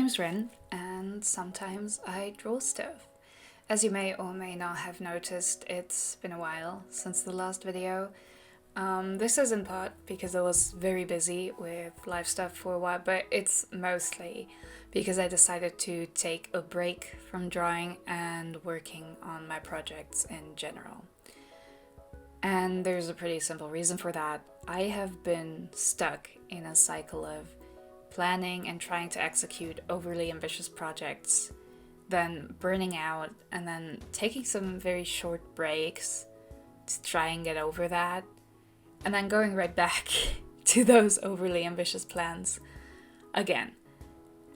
name's Ren, and sometimes I draw stuff. As you may or may not have noticed, it's been a while since the last video. This is in part because I was very busy with life stuff for a while, but it's mostly because I decided to take a break from drawing and working on my projects in general. And there's a pretty simple reason for that. I have been stuck in a cycle of planning and trying to execute overly ambitious projects, then burning out, and then taking some very short breaks to try and get over that, and then going right back to those overly ambitious plans again.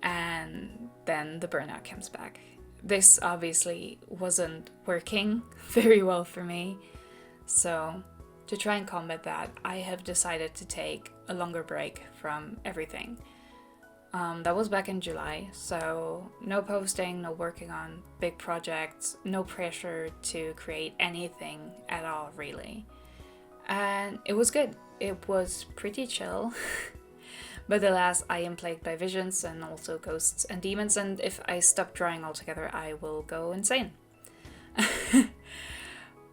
And then the burnout comes back. This obviously wasn't working very well for me, so to try and combat that, I have decided to take a longer break from everything. That was back in July, so no posting, no working on big projects, no pressure to create anything at all, really. And it was good. It was pretty chill. But alas, I am plagued by visions and also ghosts and demons, and if I stop drawing altogether, I will go insane.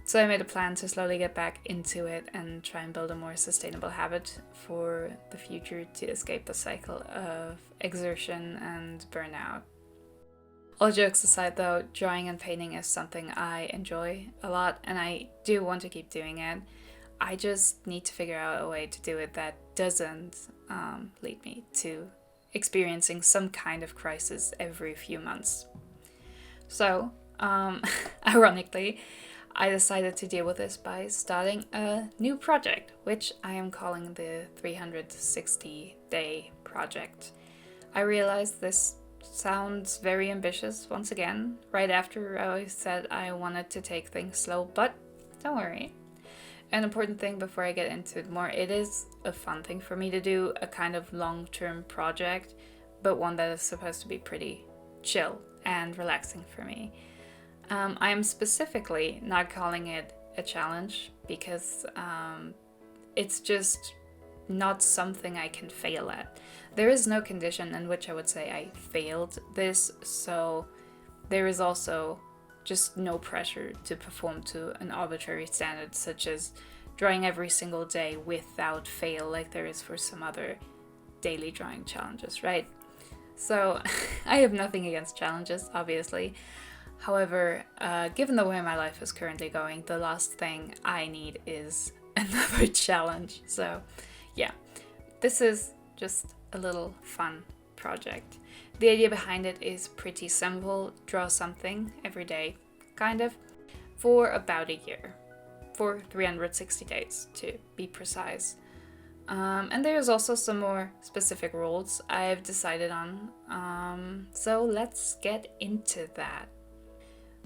So I made a plan to slowly get back into it and try and build a more sustainable habit for the future to escape the cycle of exertion and burnout. All jokes aside though, drawing and painting is something I enjoy a lot and I do want to keep doing it. I just need to figure out a way to do it that doesn't lead me to experiencing some kind of crisis every few months. So, ironically, I decided to deal with this by starting a new project, which I am calling the 360-day project. I realized this sounds very ambitious once again, right after I said I wanted to take things slow, but don't worry. An important thing before I get into it more, it is a fun thing for me to do, a kind of long-term project, but one that is supposed to be pretty chill and relaxing for me. I am specifically not calling it a challenge because it's just not something I can fail at. There is no condition in which I would say I failed this, so there is also just no pressure to perform to an arbitrary standard such as drawing every single day without fail like there is for some other daily drawing challenges, right? So I have nothing against challenges, obviously. However, given the way my life is currently going, the last thing I need is another challenge. So, yeah, this is just a little fun project. The idea behind it is pretty simple. Draw something every day, kind of, for about a year. For 360 days, to be precise. And there's also some more specific rules I've decided on. So let's get into that.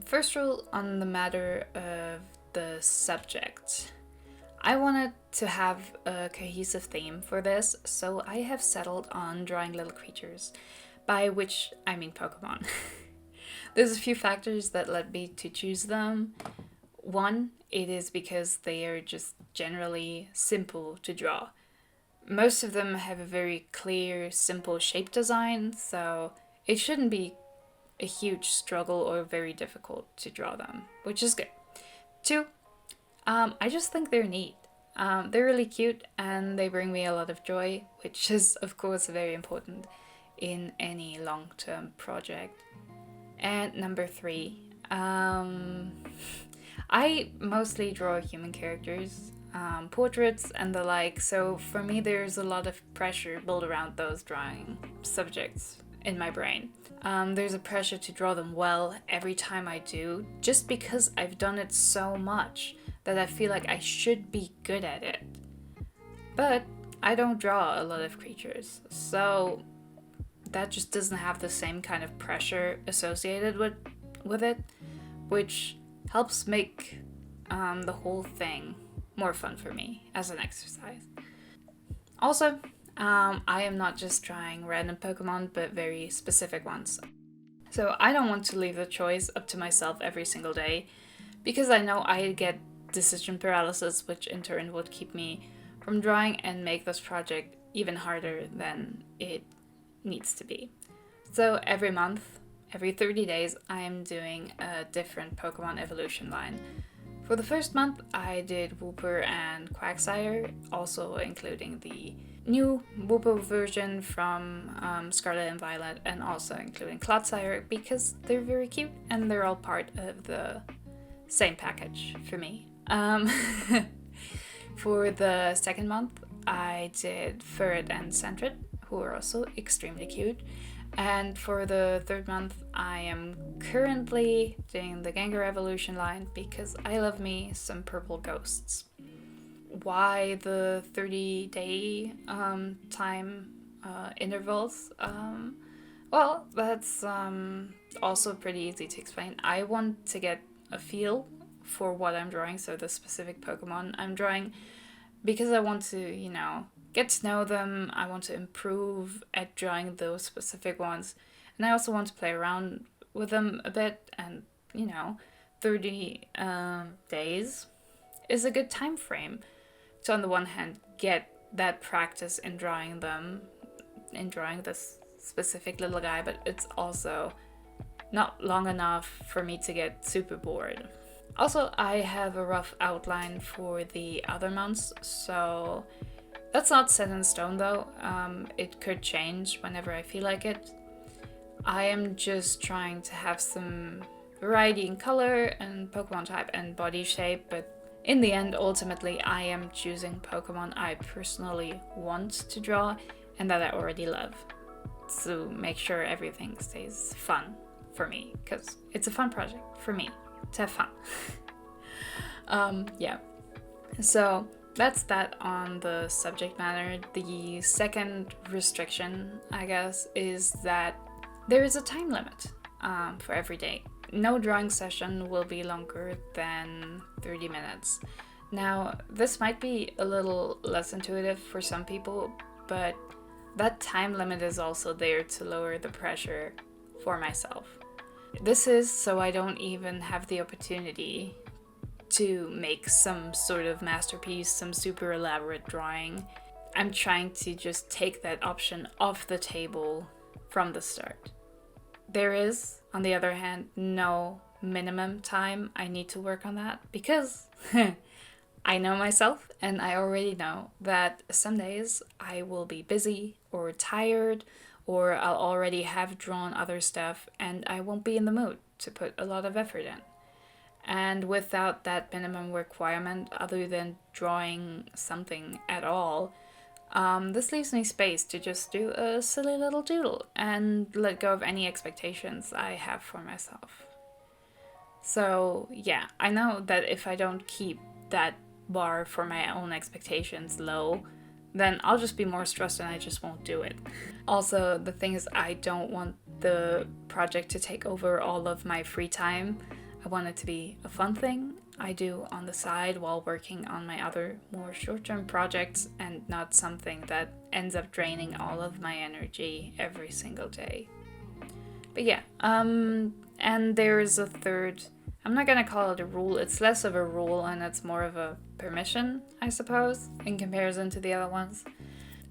First rule on the matter of the subject. I wanted to have a cohesive theme for this, so I have settled on drawing little creatures, by which I mean Pokemon. There's a few factors that led me to choose them. One, it is because they are just generally simple to draw. Most of them have a very clear, simple shape design, so it shouldn't be a huge struggle or very difficult to draw them, which is good. Two, I just think they're neat. They're really cute and they bring me a lot of joy, which is of course very important in any long-term project. And number three, I mostly draw human characters, portraits and the like, so for me there's a lot of pressure built around those drawing subjects in my brain. There's a pressure to draw them well every time I do, just because I've done it so much that I feel like I should be good at it. But I don't draw a lot of creatures, so that just doesn't have the same kind of pressure associated with it, which helps make the whole thing more fun for me as an exercise. Also, I am not just trying random Pokemon, but very specific ones. So I don't want to leave the choice up to myself every single day, because I know I get decision paralysis, which in turn would keep me from drawing and make this project even harder than it needs to be. So every month, every 30 days, I am doing a different Pokemon evolution line. For the first month, I did Wooper and Quagsire, also including the new Wooper version from Scarlet and Violet, and also including Clodsire, because they're very cute and they're all part of the same package for me. For the second month, I did Furret and Sentret, who are also extremely cute. And for the third month, I am currently doing the Gengar evolution line because I love me some purple ghosts. Why the 30-day time intervals? Well, that's also pretty easy to explain. I want to get a feel for what I'm drawing, so the specific Pokemon I'm drawing, because I want to, get to know them. I want to improve at drawing those specific ones. And I also want to play around with them a bit. And, 30 days is a good time frame to, on the one hand, get that practice in drawing them, in drawing this specific little guy, but it's also not long enough for me to get super bored. Also, I have a rough outline for the other months, so that's not set in stone though. It could change whenever I feel like it. I am just trying to have some variety in color and Pokemon type and body shape, but in the end, ultimately, I am choosing Pokemon I personally want to draw and that I already love. To make sure everything stays fun for me, because it's a fun project for me to have fun. Yeah. So that's that on the subject matter. The second restriction, I guess, is that there is a time limit for every day. No drawing session will be longer than 30 minutes. Now, this might be a little less intuitive for some people, but that time limit is also there to lower the pressure for myself. This is so I don't even have the opportunity to make some sort of masterpiece, some super elaborate drawing. I'm trying to just take that option off the table from the start. There is, on the other hand, no minimum time I need to work on that because I know myself and I already know that some days I will be busy or tired or I'll already have drawn other stuff and I won't be in the mood to put a lot of effort in. And without that minimum requirement, other than drawing something at all, this leaves me space to just do a silly little doodle and let go of any expectations I have for myself. So yeah, I know that if I don't keep that bar for my own expectations low, then I'll just be more stressed and I just won't do it. Also, the thing is, I don't want the project to take over all of my free time. I want it to be a fun thing I do on the side while working on my other more short-term projects and not something that ends up draining all of my energy every single day. But yeah, and there's a third, I'm not gonna call it a rule, it's less of a rule and it's more of a permission, I suppose, in comparison to the other ones.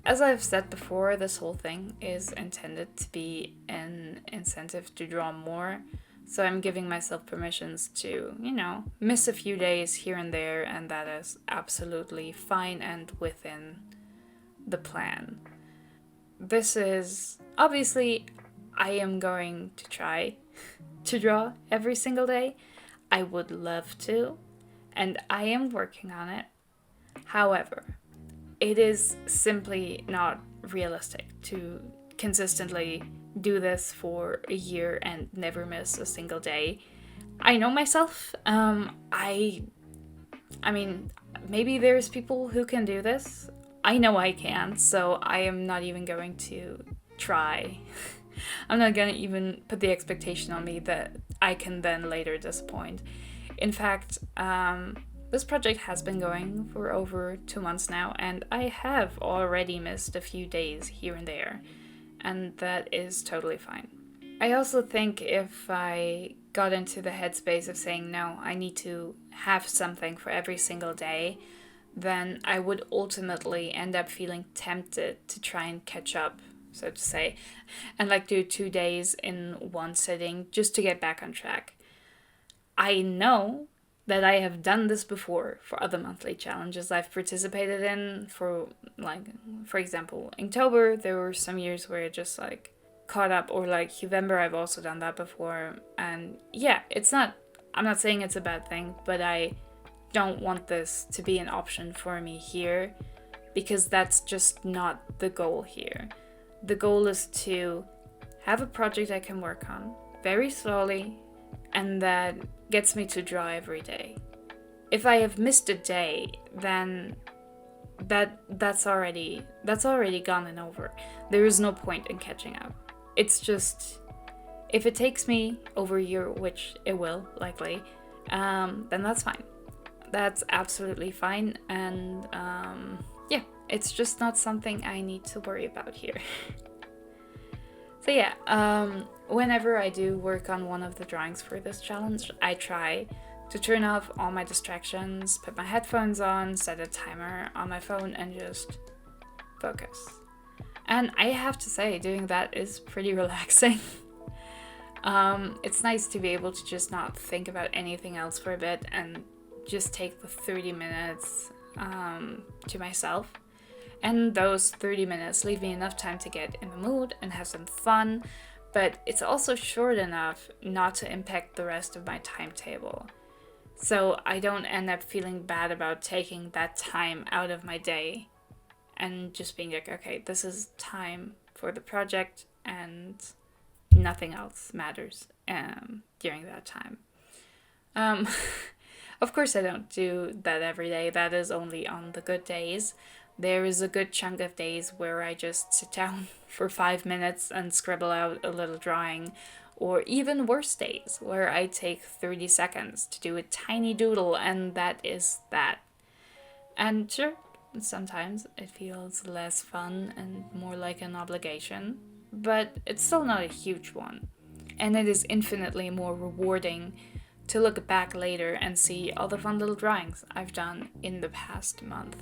As I've said before, this whole thing is intended to be an incentive to draw more. So I'm giving myself permissions to, miss a few days here and there, and that is absolutely fine and within the plan. This is, obviously, I am going to try to draw every single day. I would love to, and I am working on it. However, it is simply not realistic to consistently do this for a year and never miss a single day. I know myself. I mean, maybe there's people who can do this. I know I can, so I am not even going to try. I'm not gonna even put the expectation on me that I can then later disappoint. In fact, this project has been going for over 2 months now, and I have already missed a few days here and there, and that is totally fine. I also think if I got into the headspace of saying, no, I need to have something for every single day, then I would ultimately end up feeling tempted to try and catch up so to say, and like do 2 days in one sitting just to get back on track. I know that I have done this before for other monthly challenges I've participated in. For example, Inktober, there were some years where I just like caught up, or like November, I've also done that before. And yeah, I'm not saying it's a bad thing, but I don't want this to be an option for me here, because that's just not the goal here. The goal is to have a project I can work on very slowly, and that gets me to draw every day. If I have missed a day, then that's already gone and over. There is no point in catching up. It's just, if it takes me over a year, which it will likely, then that's fine. That's absolutely fine, and yeah, it's just not something I need to worry about here. So yeah, whenever I do work on one of the drawings for this challenge, I try to turn off all my distractions, put my headphones on, set a timer on my phone, and just focus. And I have to say, doing that is pretty relaxing. It's nice to be able to just not think about anything else for a bit and just take the 30 minutes to myself. And those 30 minutes leave me enough time to get in the mood and have some fun, but it's also short enough not to impact the rest of my timetable. So I don't end up feeling bad about taking that time out of my day and just being like, okay, this is time for the project and nothing else matters during that time. Of course, I don't do that every day. That is only on the good days. There is a good chunk of days where I just sit down for 5 minutes and scribble out a little drawing, or even worse days where I take 30 seconds to do a tiny doodle, and that is that. And sure, sometimes it feels less fun and more like an obligation, but it's still not a huge one. And it is infinitely more rewarding to look back later and see all the fun little drawings I've done in the past month.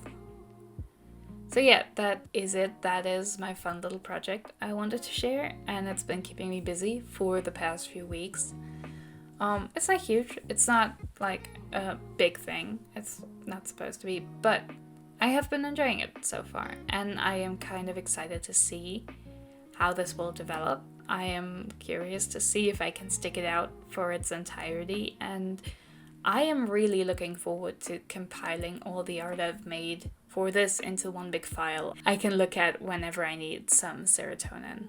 So yeah, that is it. That is my fun little project I wanted to share, and it's been keeping me busy for the past few weeks. It's not huge. It's not like a big thing. It's not supposed to be, but I have been enjoying it so far, and I am kind of excited to see how this will develop. I am curious to see if I can stick it out for its entirety, and I am really looking forward to compiling all the art I've made for this into one big file I can look at whenever I need some serotonin.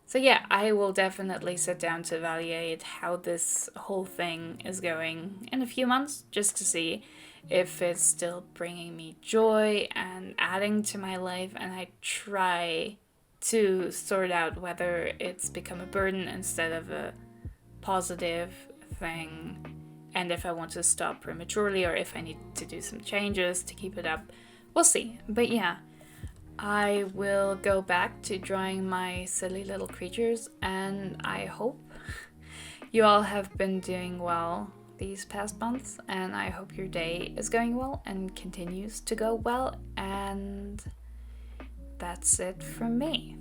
So yeah, I will definitely sit down to evaluate how this whole thing is going in a few months, just to see if it's still bringing me joy and adding to my life, and I try to sort out whether it's become a burden instead of a positive thing, and if I want to stop prematurely or if I need to do some changes to keep it up. We'll see. But yeah, I will go back to drawing my silly little creatures, and I hope you all have been doing well these past months, and I hope your day is going well and continues to go well, and that's it from me.